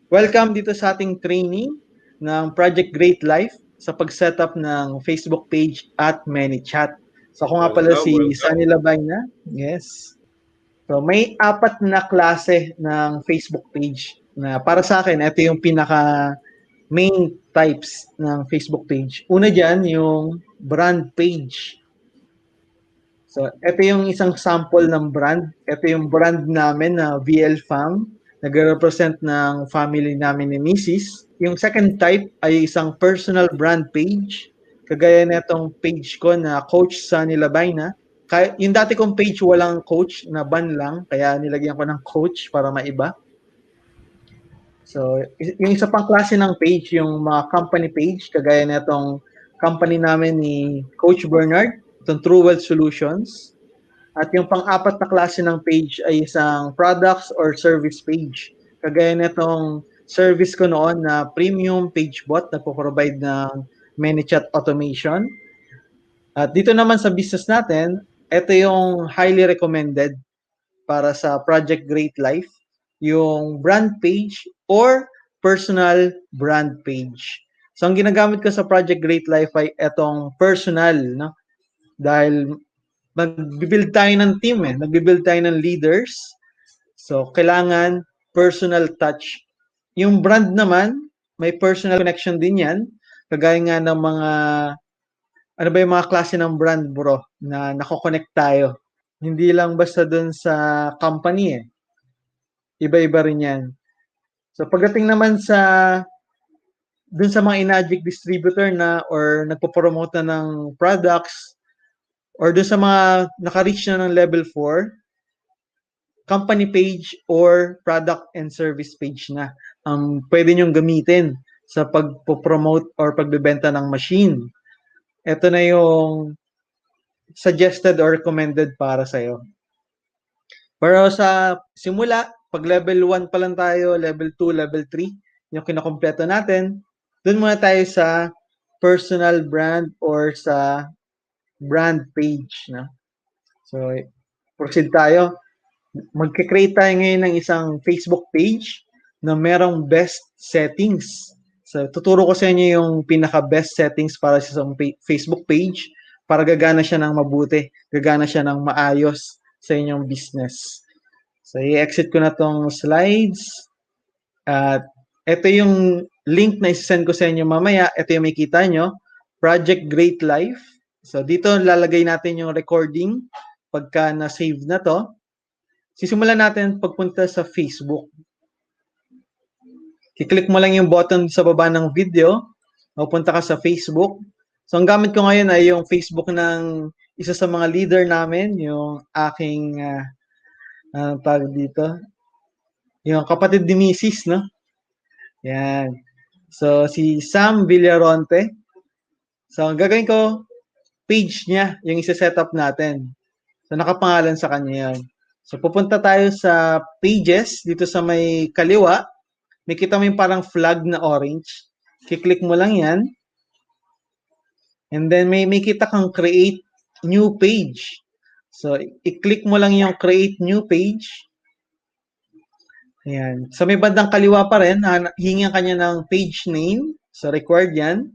Welcome dito sa ating training ng Project Great Life sa pag-setup ng Facebook page at ManyChat. So ako nga pala si Sunny Labayna. Yes. So may 4 na klase ng Facebook page na para sa akin, ito yung pinaka main types ng Facebook page. Una dyan, yung brand page. So, ito yung isang sample ng brand. Ito yung brand namin na VL Fam. Nag-represent ng family namin ni Mrs. Yung second type ay isang personal brand page. Kagaya nitong page ko na Coach Sunny Labayna. Yung dati kong page walang coach, na ban lang. Kaya nilagyan ko ng coach para maiba. So, yung isa pang klase ng page, yung mga company page. Kagaya nitong company namin ni Coach Bernard, itong True Wealth Solutions. At yung pang-apat na klase ng page ay isang products or service page. Kagaya nitong service ko noon na premium page bot na po-provide ng ManyChat automation. At dito naman sa business natin, ito yung highly recommended para sa Project Great Life, yung brand page or personal brand page. So ang ginagamit ko sa Project Great Life ay itong personal, no? Dahil nagbi-build tayo ng team nagbi-build tayo ng leaders. So, kailangan personal touch. Yung brand naman, may personal connection din yan. Kagaya nga ng mga, ano ba yung mga klase ng brand, bro, na nako-connect tayo. Hindi lang basta dun sa company Iba-iba rin yan. So, pagdating naman dun sa mga inadject distributor na or nagpo-promote na ng products, or doon sa mga naka-reach na ng level 4, company page or product and service page na ang pwede nyong gamitin sa pagpo-promote or pagbebenta ng machine. Ito na yung suggested or recommended para sa'yo. Pero sa simula, pag level 1 pa lang tayo, level 2, level 3, yung kinakompleto natin, dun muna tayo sa personal brand or sa brand page. No? So, proceed tayo. Magkikreate tayo ngayon ng isang Facebook page na merong best settings. So, tuturo ko sa inyo yung pinaka-best settings para sa isang Facebook page para gagana siya ng mabuti, gagana siya ng maayos sa inyong business. So, i-exit ko na tong slides. At ito yung link na isasend ko sa inyo mamaya. Ito yung makita nyo, Project Great Life. So, dito lalagay natin yung recording pagka na-save na to. Sisimulan natin pagpunta sa Facebook. I-click mo lang yung button sa baba ng video. Pupunta ka sa Facebook. So, ang gamit ko ngayon ay yung Facebook ng isa sa mga leader namin, yung aking tawag dito, yung kapatid ni Mrs., no? Yan. So, si Sam Villaronte. So, ang gagawin ko, page niya, yung isa-set up natin. So, nakapangalan sa kanya yan. So, pupunta tayo sa pages, dito sa may kaliwa. May kita mo yung parang flag na orange. Kiklik mo lang yan. And then, may kita kang create new page. So, i-click mo lang yung create new page. Ayan. So, may bandang kaliwa pa rin, hingi kanya ng page name. So, required yan.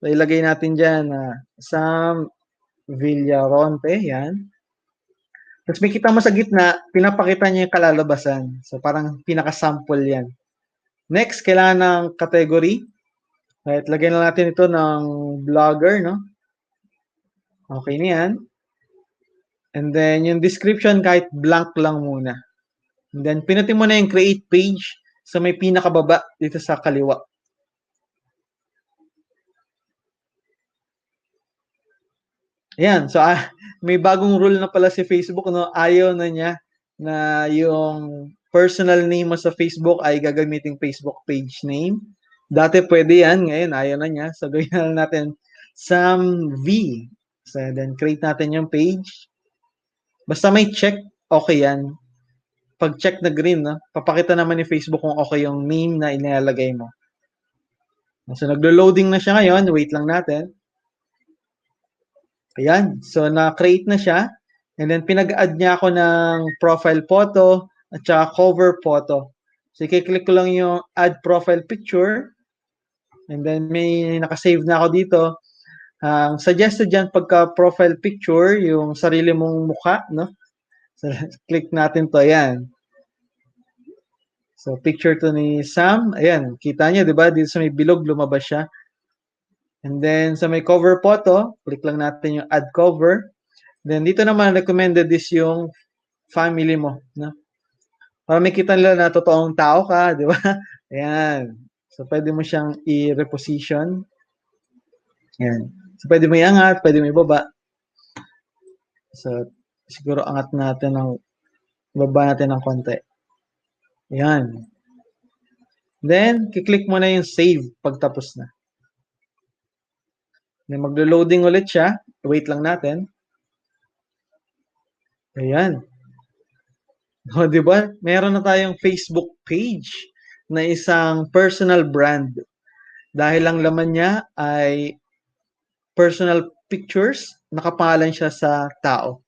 So, ilagay natin dyan, Sam Villaronte. Yan. Tapos may kita mo sa gitna, pinapakita niya yung kalalabasan. So, parang pinaka-sample yan. Next, kailangan ng category. Right, lagyan na natin ito ng blogger, no? Okay na yan. And then, yung description, kahit blank lang muna. And then, pinutin mo na yung create page sa may pinakababa dito sa kaliwa. Ayan. So, may bagong rule na pala si Facebook, no? Ayaw na niya na yung personal name mo sa Facebook ay gagamiting Facebook page name. Dati pwede yan. Ngayon, ayaw na niya. So, gawin na natin Sam V. So, then, create natin yung page. Basta may check, okay yan. Pag check na green, no? Papakita naman ni Facebook kung okay yung name na inilalagay mo. So, naglo-loading na siya ngayon. Wait lang natin. Ayan. So, na-create na siya. And then, pinag-add niya ako ng profile photo at saka cover photo. So, i-click ko lang yung add profile picture. And then, may nakasave na ako dito. Suggested dyan pagka profile picture, yung sarili mong mukha, no? So, click natin to. Ayan. So, picture to ni Sam. Ayan. Kita niyo, di ba? Dito sa may bilog, lumabas siya. And then, sa may cover photo, click lang natin yung add cover. Then, dito naman, recommended is yung family mo, no? Para makita nila na totoong tao ka, di ba? Ayan. So, pwede mo siyang i-reposition. Ayan. So, pwede mo iangat, pwede mo ibaba. So, siguro angat natin baba natin ng konti. Ayan. Then, kiklik mo na yung save pagtapos na. Then, maglo-loading ulit siya. Wait lang natin. Ayan. O, di ba? Meron na tayong Facebook page na isang personal brand. Dahil ang laman niya ay personal pictures, nakapangalan siya sa tao.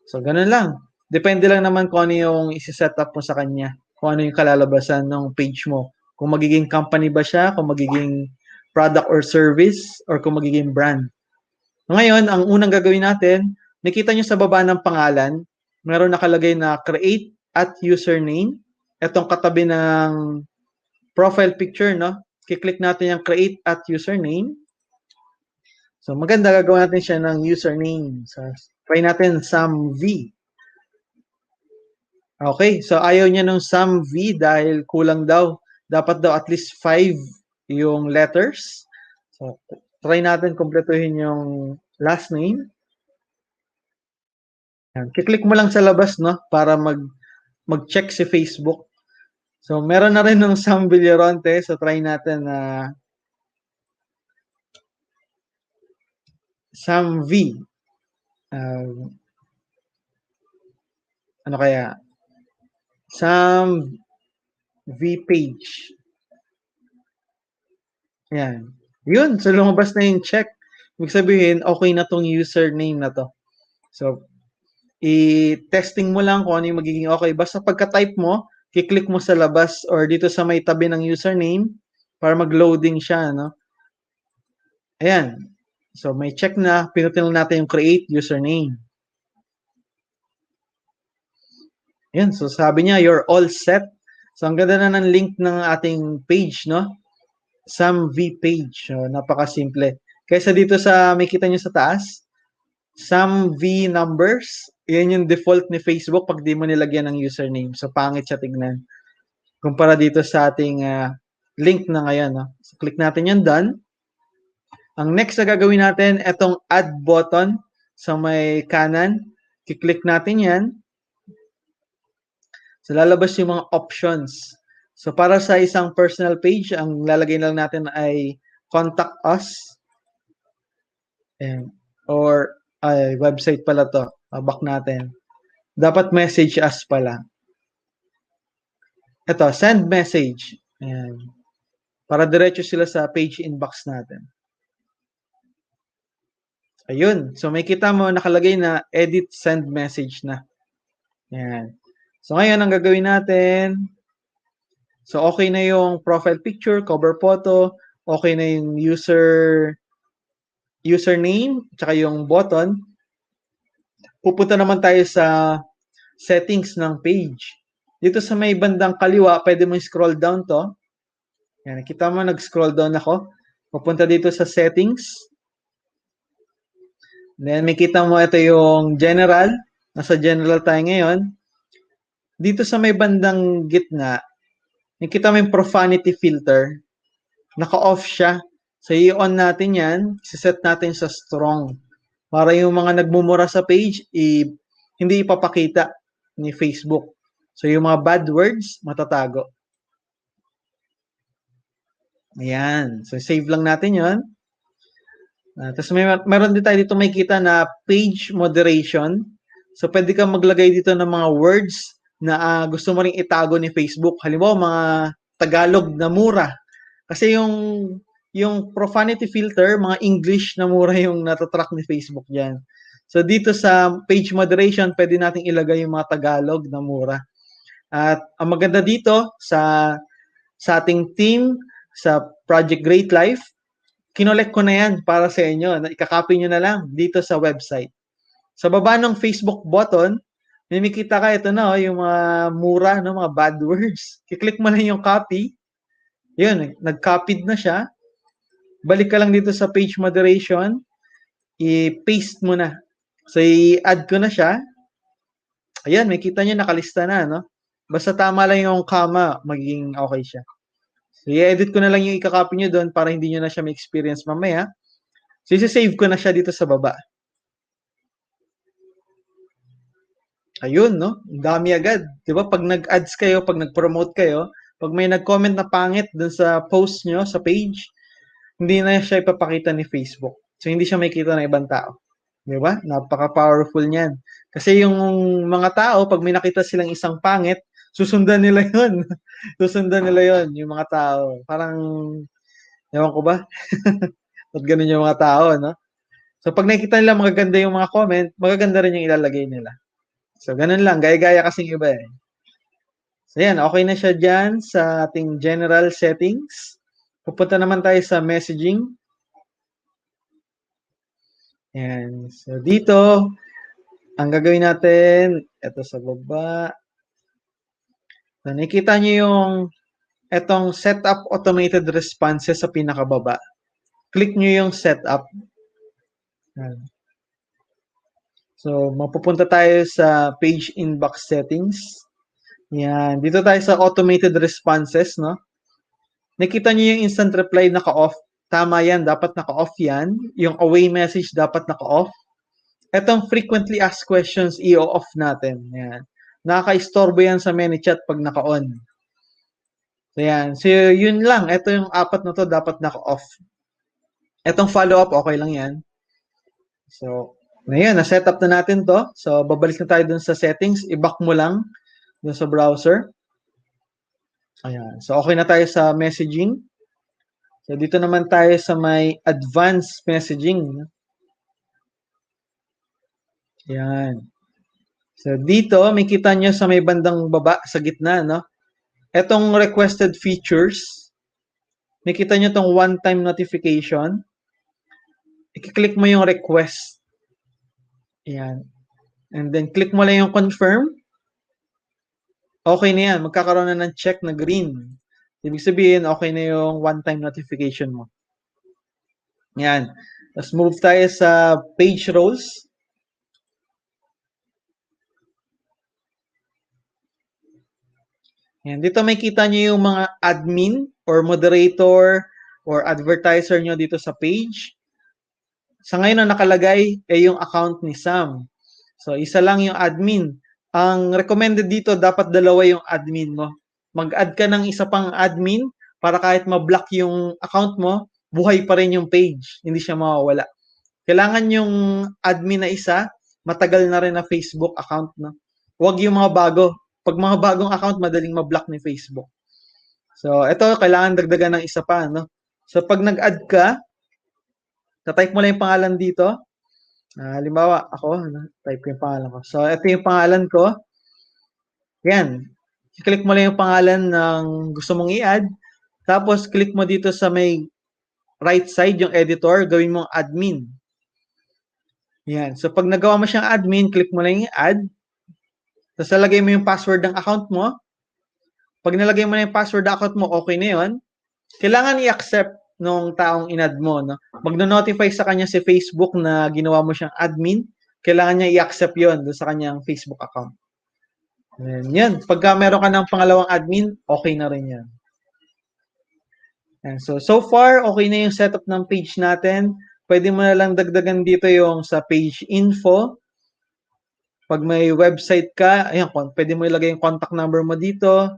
So, ganun lang. Depende lang naman kung ano yung isi-set up mo sa kanya. Kung ano yung kalalabasan ng page mo. Kung magiging company ba siya, kung magiging product or service, or kung magiging brand. Ngayon, ang unang gagawin natin, nakita nyo sa baba ng pangalan, meron nakalagay na create at username. Itong katabi ng profile picture, no? Kiklik natin yung create at username. So, maganda, gagawin natin siya ng username. So, try natin Sam V. Okay, so ayaw niya ng Sam V dahil kulang daw. Dapat daw at least 5 yung letters. So, try natin kumpletuhin yung last name. Kiklik mo lang sa labas, no? Para mag-check si Facebook. So, meron na rin ng Sam Villaronte. So, try natin na Sam V. Ano kaya? Sam V page. Ayan. Yun. So, lumabas na yung check. Ibig sabihin, okay na tong username na to. So, i-testing mo lang kung ano yung magiging okay. Basta pagka-type mo, kiklik mo sa labas or dito sa may tabi ng username para mag-loading siya, no? Ayan. So, may check na. Pinutin lang natin yung create username. Ayan. So, sabi niya, you're all set. So, ang ganda na ng link ng ating page, no? Sam V page. So, napaka-simple. Kaysa dito sa, may kita nyo sa taas, Sam V numbers. Yan yung default ni Facebook pag di mo nilagyan ng username. So, pangit siya tignan. Kumpara dito sa ating link na ngayon. No? So, click natin yung done. Ang next na gagawin natin, itong add button sa may kanan. Kiklik natin yan. So, lalabas yung mga options. So, para sa isang personal page, ang lalagay lang natin ay contact us. Ayan. Or, website pala to. Back natin. Dapat message us pala. Ito, send message. Ayan. Para diretso sila sa page inbox natin. Ayun. So, may kita mo nakalagay na edit send message na. Ayan. So, ngayon, ang gagawin natin, so, okay na yung profile picture, cover photo, okay na yung username, tsaka yung button. Pupunta naman tayo sa settings ng page. Dito sa may bandang kaliwa, pwede mo scroll down to. Yan, nakita mo, nag-scroll down ako. Pupunta dito sa settings. Then, makita mo ito yung general. Nasa general tayo ngayon. Dito sa may bandang gitna, nakita mo yung profanity filter. Naka-off siya. So, i-on natin yan. Siset natin sa strong. Para yung mga nagmumura sa page, hindi ipapakita ni Facebook. So, yung mga bad words, matatago. Ayan. So, save lang natin yon. Tapos meron din tayo dito makikita na page moderation. So, pwede kang maglagay dito ng mga words na gusto mo ring itago ni Facebook. Halimbawa, mga Tagalog na mura. Kasi yung profanity filter, mga English na mura yung natatrack ni Facebook dyan. So, dito sa page moderation, pwede nating ilagay yung mga Tagalog na mura. At ang maganda dito sa ating team, sa Project Great Life, kinolek ko na yan para sa inyo. Ikakopy nyo na lang dito sa website. Sa baba ng Facebook button, may makita ka ito na, yung mga mura, no, mga bad words. Kiklik mo lang yung copy. Yun, nag-copied na siya. Balik ka lang dito sa page moderation. I-paste mo na. So, i-add ko na siya. Ayan, may kita nyo, nakalista na, no? Basta tama lang yung comma, magiging okay siya. So, i-edit ko na lang yung ikakopy nyo doon para hindi nyo na siya ma-experience mamaya. So, isi-save ko na siya dito sa baba. Ayun, no? Ang dami agad. Di ba? Pag nag-ads kayo, pag nag-promote kayo, pag may nag-comment na pangit dun sa post nyo, sa page, hindi na siya ipapakita ni Facebook. So, hindi siya makikita ng ibang tao. Di ba? Napaka-powerful niyan. Kasi yung mga tao, pag may nakita silang isang pangit, susundan nila yun. Susundan nila yun, yung mga tao. Parang, ewan ko ba? At ganun yung mga tao, no? So, pag nakikita nila magaganda yung mga comment, magaganda rin yung ilalagay nila. So, ganun lang. Gaya-gaya kasing iba eh. So, yan. Okay na siya dyan sa ating general settings. Pupunta naman tayo sa messaging. Yan. So, dito, ang gagawin natin, ito sa baba. So, nakikita nyo yung itong setup automated responses sa pinakababa. Click nyo yung setup. Yan. So, mapupunta tayo sa page inbox settings. Yan. Dito tayo sa automated responses, no? Nakita nyo yung instant reply naka-off. Tama yan, dapat naka-off yan. Yung away message dapat naka-off. Etong frequently asked questions, i-off natin. Yan. Nakaka-istorbo yan sa ManyChat pag naka-on. So, yan. So, yun lang. Ito yung apat na to dapat naka-off. Etong follow-up, okay lang yan. So, ngayon, na-set up na natin to. So, babalik na tayo dun sa settings. I-back mo lang dun sa browser. Ayan. So, okay na tayo sa messaging. So, dito naman tayo sa may advanced messaging. Ayan. So, dito, may kita nyo sa may bandang baba, sa gitna, no? Etong requested features, may kita nyo itong one-time notification. I-click mo yung request. Ayan. And then, click mo lang yung confirm. Okay na yan. Magkakaroon na ng check na green. Ibig sabihin, okay na yung one-time notification mo. Yan. Let's move tayo sa page roles. Yan. Dito may kita nyo yung mga admin or moderator or advertiser nyo dito sa page. Sa ngayon na nakalagay ay yung account ni Sam. So, isa lang yung admin. Ang recommended dito, dapat dalawa yung admin mo. Mag-add ka ng isa pang admin para kahit ma-block yung account mo, buhay pa rin yung page. Hindi siya mawawala. Kailangan yung admin na isa, matagal na rin na Facebook account. No? Huwag yung mga bago. Pag mga bagong account, madaling ma-block ni Facebook. So, ito, kailangan dagdagan ng isa pa. No? So, pag nag-add ka, type mo lang yung pangalan dito. Halimbawa, ako, type ko yung pangalan ko. So, ito yung pangalan ko. Yan. I-click mo lang yung pangalan ng gusto mong i-add. Tapos, click mo dito sa may right side, yung editor, gawin mong admin. Yan. So, pag nagawa mo siyang admin, click mo lang yung add. Tapos, lalagay mo yung password ng account mo. Pag nalagay mo na yung password ng account mo, okay na yun. Kailangan i-accept nung taong in-add mo. No? Magno-notify sa kanya si Facebook na ginawa mo siyang admin. Kailangan niya i-accept yun doon sa kanyang Facebook account. And yan. Pagka meron ka ng pangalawang admin, okay na rin yan. And so far, okay na yung setup ng page natin. Pwede mo na lang dagdagan dito yung sa page info. Pag may website ka, ayan, pwede mo ilagay yung contact number mo dito,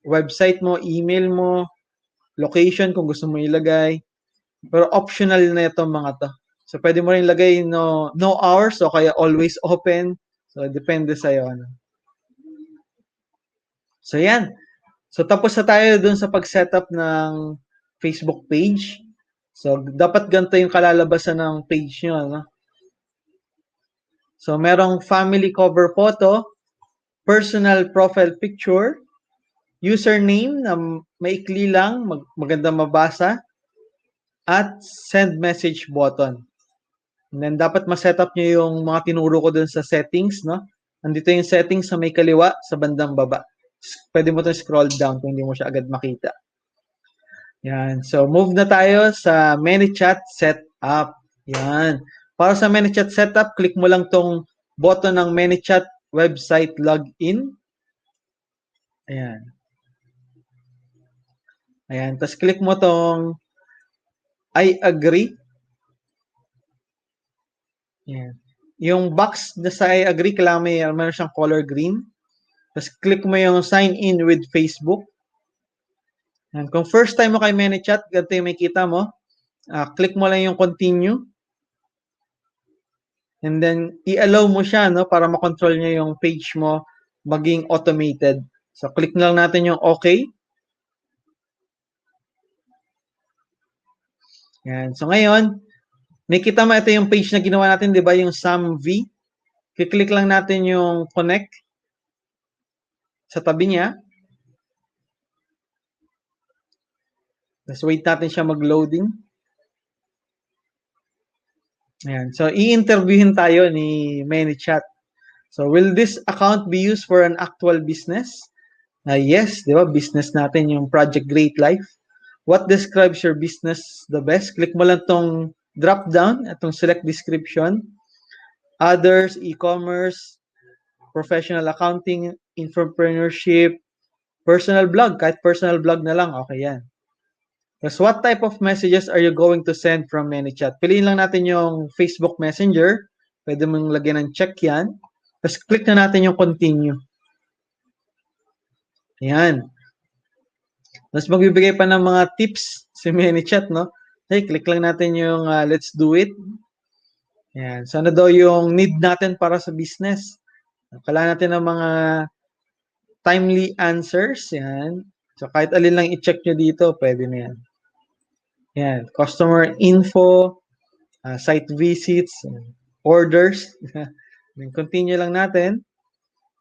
website mo, email mo, location kung gusto mo ilagay. Pero optional na itong mga to. So, pwede mo rin ilagay no hours o kaya always open. So, depende sa'yo. Ano. So, yan. So, tapos na tayo dun sa pag-setup ng Facebook page. So, dapat ganito yung kalalabasan ng page nyo. No? So, merong family cover photo. personal profile picture, username na maikli lang, maganda mabasa, at send message button. And then dapat ma-set up nyo yung mga tinuro ko dun sa settings, no? Andito yung settings sa may kaliwa, sa bandang baba. Pwede mo itong scroll down kung hindi mo siya agad makita. Yan. So, move na tayo sa ManyChat setup. Yan. Para sa ManyChat setup, click mo lang tong button ng ManyChat website login. Ayan. Ayan. Tapos click mo tong I agree. Ayan. Yung box na sa I agree, kailangan meron siyang color green. Tapos click mo yung sign in with Facebook. And kung first time mo kay ManyChat, ganito yung makita mo. Click mo lang yung continue. And then, i-allow mo siya, no, para makontrol niya yung page mo maging automated. So, click na lang natin yung OK. Yan. So, ngayon, nakita mo ito yung page na ginawa natin, di ba? Yung SamV. Click lang natin yung connect sa tabi niya. Let's wait natin siya mag-loading. Ayan. So, i-interviewin tayo ni ManyChat. So, will this account be used for an actual business? Yes, di ba? Business natin yung Project Great Life. What describes your business the best? Click mo lang tong drop down, itong select description. Others, e-commerce, professional accounting, entrepreneurship, personal blog. Kahit personal blog na lang, okay yan. Because what type of messages are you going to send from ManyChat? Piliin lang natin yung Facebook Messenger. Pwede mong lagyan ng check yan. Tapos click na natin yung continue. Ayan. Tapos magbibigay pa ng mga tips si ManyChat, no? Okay, click lang natin yung let's do it. Ayan. So ano daw yung need natin para sa business? Kailangan natin ng mga timely answers. Yan. So kahit alin lang i-check nyo dito, pwede na yan. Yan. Customer info, site visits, orders. Then continue lang natin.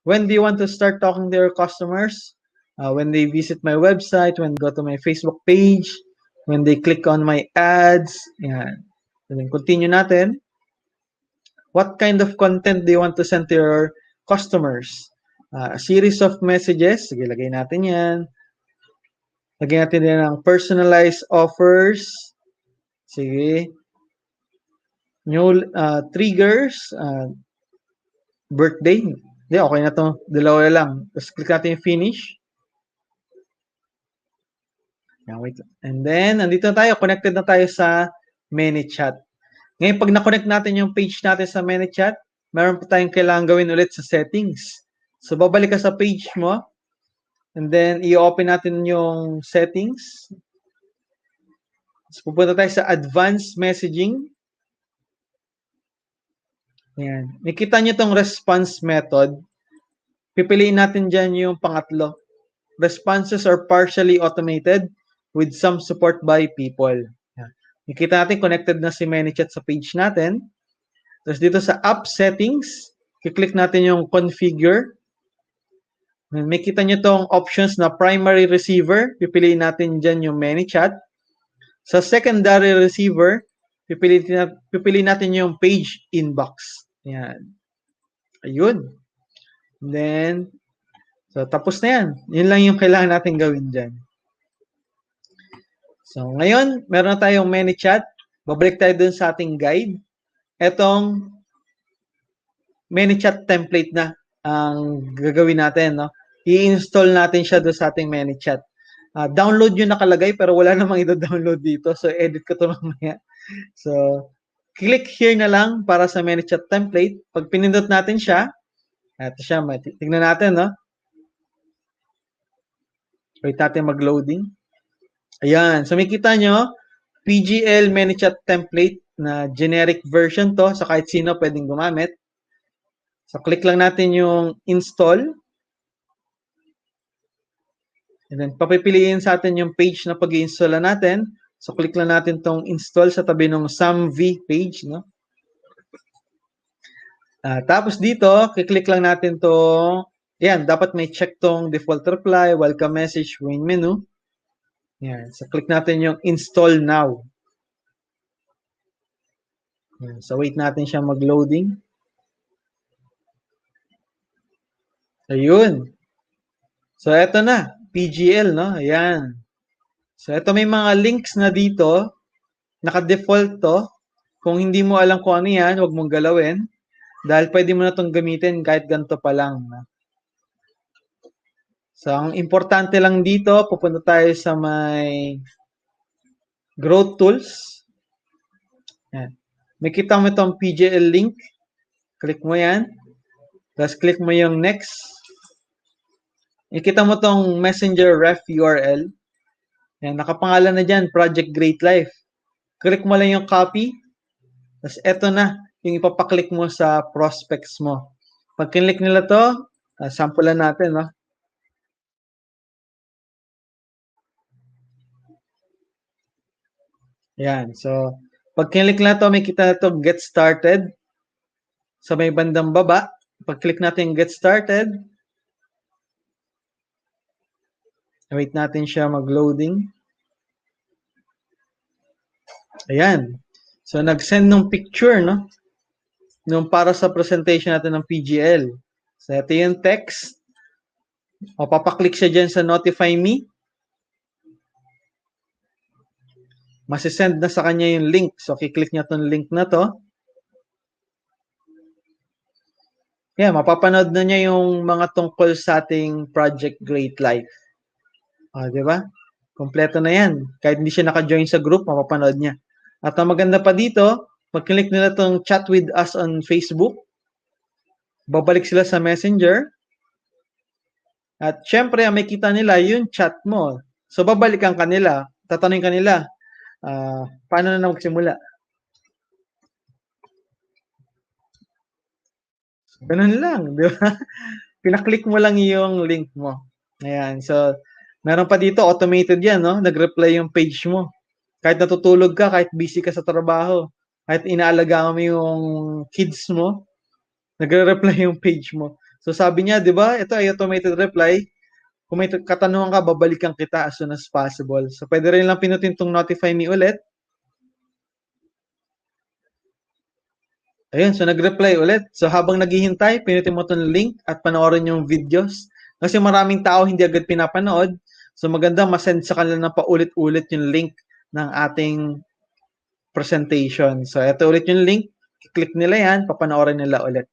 When do you want to start talking to your customers? When they visit my website, when they go to my Facebook page, when they click on my ads. Yan. And then continue natin. What kind of content do you want to send to your customers? A series of messages. Sige, lagay natin yan. Lagay natin din ng personalized offers. Sige. New triggers. Birthday. Hindi, okay na to. Dalawa lang. Tapos click natin yung finish. Yan, wait. And then, nandito na tayo. Connected na tayo sa ManyChat. Ngayon, pag na-connect natin yung page natin sa ManyChat, meron pa tayong kailangan gawin ulit sa settings. So, babalik ka sa page mo. And then, i-open natin yung settings. So, pupunta tayo sa advanced messaging. Ayan. Nakita nyo itong response method. Pipiliin natin dyan yung pangatlo. Responses are partially automated with some support by people. Ayan. Nakita natin connected na si ManyChat sa page natin. Tapos dito sa app settings, kiklik natin yung configure. May kita nyo itong options na primary receiver. Pipiliin natin dyan yung ManyChat. Sa secondary receiver, pipiliin natin yung page inbox. Yan. Ayun. Then, so tapos na yan. Yun lang yung kailangan natin gawin dyan. So, ngayon, meron na tayong ManyChat. Babalik tayo dun sa ating guide. Etong ManyChat template na ang gagawin natin, no? I-install natin siya doon sa ating ManyChat. Download yung nakalagay pero wala namang i-download dito. So, edit ko ito mamaya. So, click here na lang para sa ManyChat template. Pag pinindot natin siya, ito siya, tignan natin, no? Wait natin mag-loading. Ayan. So, makita nyo, PGL ManyChat template na generic version to. So, kahit sino pwedeng gumamit. So, click lang natin yung install. And then, papipiliin sa atin yung page na pag-i-install natin. So, click lang natin tong install sa tabi ng SamV page, no? Tapos dito, kiklik lang natin to Yan, dapat may check tong default reply, welcome message, main menu. Yan, so click natin yung install now. Yan, so wait natin siya mag-loading. Ayun. So eto na, PGL, no? Ayan. So eto may mga links na dito, naka-default to. Kung hindi mo alam kung ano yan, huwag mong galawin. Dahil pwede mo na itong gamitin kahit ganito pa lang. So, ang importante lang dito, pupunta tayo sa may growth tools. Yan. May kita mo itong PGL link. Click mo yan. Tapos click mo yung next. Ikita mo itong messenger ref URL. Yan, nakapangalan na dyan, Project Great Life. Click mo lang yung copy. Tapos eto na, yung ipapaklik mo sa prospects mo. Pag kinlik nila to, samplean natin, no? Yan. So, pag kinlik na to, may kita na to, get started. Sa may bandang baba, pag click natin get started, wait natin siya mag-loading. Ayan. So, nag-send ng picture, no? Nung para sa presentation natin ng PGL. So, ito yung text. O, papaklik siya dyan sa notify me. Masisend na sa kanya yung link. So, kiklik niya itong link na to. Yeah, mapapanood na niya yung mga tungkol sa ating Project Great Life. Di ba? Kompleto na yan. Kahit hindi siya naka-join sa group, mapapanood niya. At ang maganda pa dito, mag-click nila itong chat with us on Facebook. Babalik sila sa Messenger. At syempre, may kita nila yung chat mo. So, babalikan kanila. Tatanungin kanila, paano na magsimula? Ganun lang, di ba? Pinaklik mo lang yung link mo. Ayan. So, meron pa dito, automated yan, no? Nag-reply yung page mo. Kahit natutulog ka, kahit busy ka sa trabaho, kahit inaalagaan mo yung kids mo, nagre-reply yung page mo. So, sabi niya, di ba, ito ay automated reply. Kung may katanungan ka, babalikan kita as soon as possible. So, pwede rin lang pinutin tong notify me ulit. Ayun, so nag-reply ulit. So habang naghihintay, pinutin mo itong link at panoorin yung videos. Kasi maraming tao hindi agad pinapanood. So maganda masend sa kanila na paulit-ulit yung link ng ating presentation. So ito ulit yung link. Click nila yan, papanoorin nila ulit.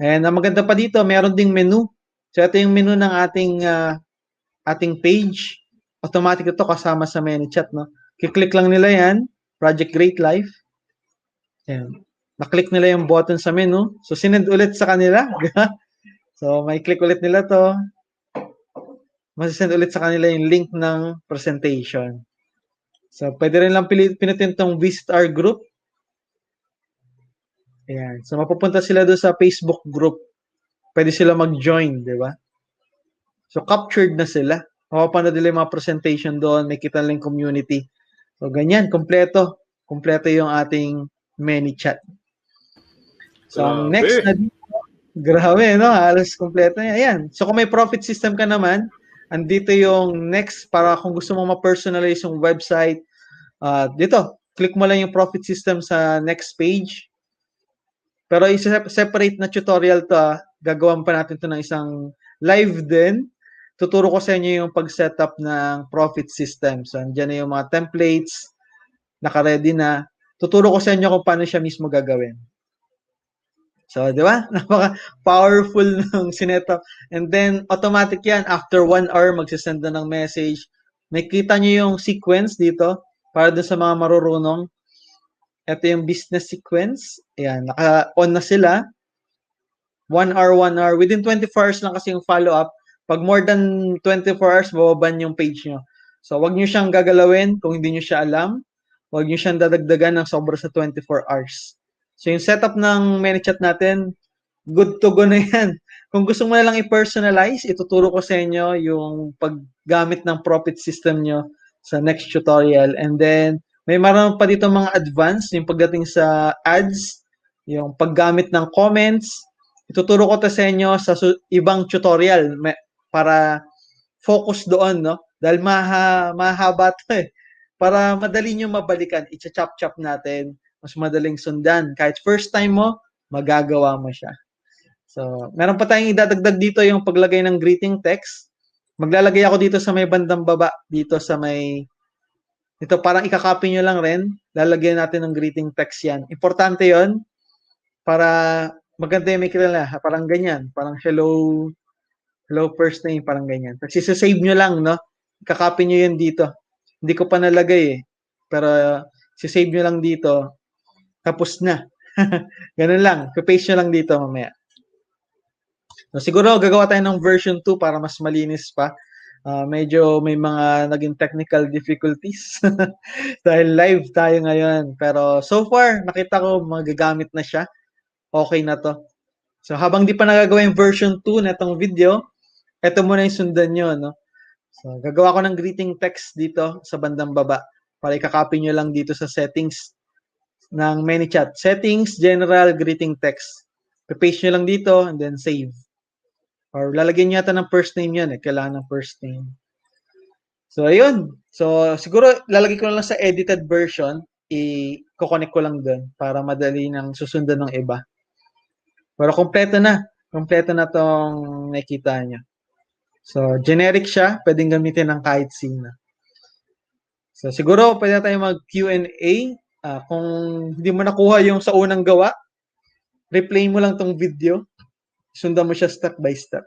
And ang maganda pa dito, meron ding menu. So ito yung menu ng ating page. Automatic ito kasama sa ManyChat, no? Kiklik lang nila yan, Project Great Life. Ayan. Na-click nila yung button sa menu. So, sinend ulit sa kanila. So, may click ulit nila to. Masisend ulit sa kanila yung link ng presentation. So, pwede rin lang pinutin tong visit our group. Ayan. So, mapupunta sila doon sa Facebook group. Pwede sila mag-join, di ba? So, captured na sila. Mapapanood nila yung mga presentation doon. May kita lang community. So, ganyan. Kompleto. Kompleto yung ating ManyChat. So, ang next na dito, grabe, no? Halos kompleto niya. Ayan. So, kung may profit system ka naman, andito yung next para kung gusto mo ma-personalize yung website. Dito, click mo lang yung profit system sa next page. Pero separate na tutorial to. Gagawan pa natin to ng isang live din. Tuturo ko sa inyo yung pag-setup ng profit system. So, andyan na yung mga templates. Naka-ready na. Tuturo ko sa inyo kung paano siya mismo gagawin. So, di ba? Napaka-powerful ng sinetup. And then, automatic yan. After 1 hour, magsisend na ng message. May kita nyo yung sequence dito para dun sa mga marurunong. Ito yung business sequence. Ayan, naka-on na sila. 1 hour, 1 hour. Within 24 hours lang kasi yung follow-up. Pag more than 24 hours, bababan yung page nyo. So, wag nyo siyang gagalawin kung hindi nyo siya alam. Wag nyo siyang dadagdagan ng sobra sa 24 hours. So, yung setup ng ManyChat natin, good to go na yan. Kung gusto mo na lang i-personalize, ituturo ko sa inyo yung paggamit ng profit system nyo sa next tutorial. And then, may maraming pa dito mga advanced, yung pagdating sa ads, yung paggamit ng comments, Ituturo ko to sa inyo sa ibang tutorial para focus doon, no? Dahil mahaba to eh. Para madali nyo mabalikan, i-chop-chop natin, mas madaling sundan. Kahit first time mo, magagawa mo siya. So, meron pa tayong idadagdag dito yung paglagay ng greeting text. Maglalagay ako dito sa may bandang baba, dito sa may, ito parang ikakopy nyo lang rin, lalagyan natin ng greeting text yan. Importante yon para maganda yung may kilala, parang ganyan, parang hello first name, parang ganyan. Tapos isa-save nyo lang, no? Ikakopy nyo yun dito. Hindi ko pa nalagay eh. Pero isa-save nyo lang dito. Tapos na. Ganun lang. Paste nyo lang dito mamaya. So, siguro gagawa tayo ng version 2 para mas malinis pa. Medyo may mga naging technical difficulties dahil live tayo ngayon. Pero so far, nakita ko magagamit na siya. Okay na to. So habang di pa nagagawa yung version 2 na itong video, ito muna yung sundan nyo. No? So gagawa ko ng greeting text dito sa bandang baba para ikakopy nyo lang dito sa settings ng ManyChat. Settings, general, greeting text. Paste nyo lang dito and then save. Or lalagyan nyo yata ng first name yan eh. Kailangan ng first name. So, ayun. So, siguro lalagay ko lang sa edited version. I-connect ko lang dun para madali nang susundan ng iba. Pero kompleto na. Kompleto na tong nakita nyo. So, generic siya. Pwedeng gamitin ng kahit sino. So, siguro pwede tayo mag Q&A. Kung hindi mo nakuha yung sa unang gawa, replay mo lang tong video. Sundan mo siya step by step.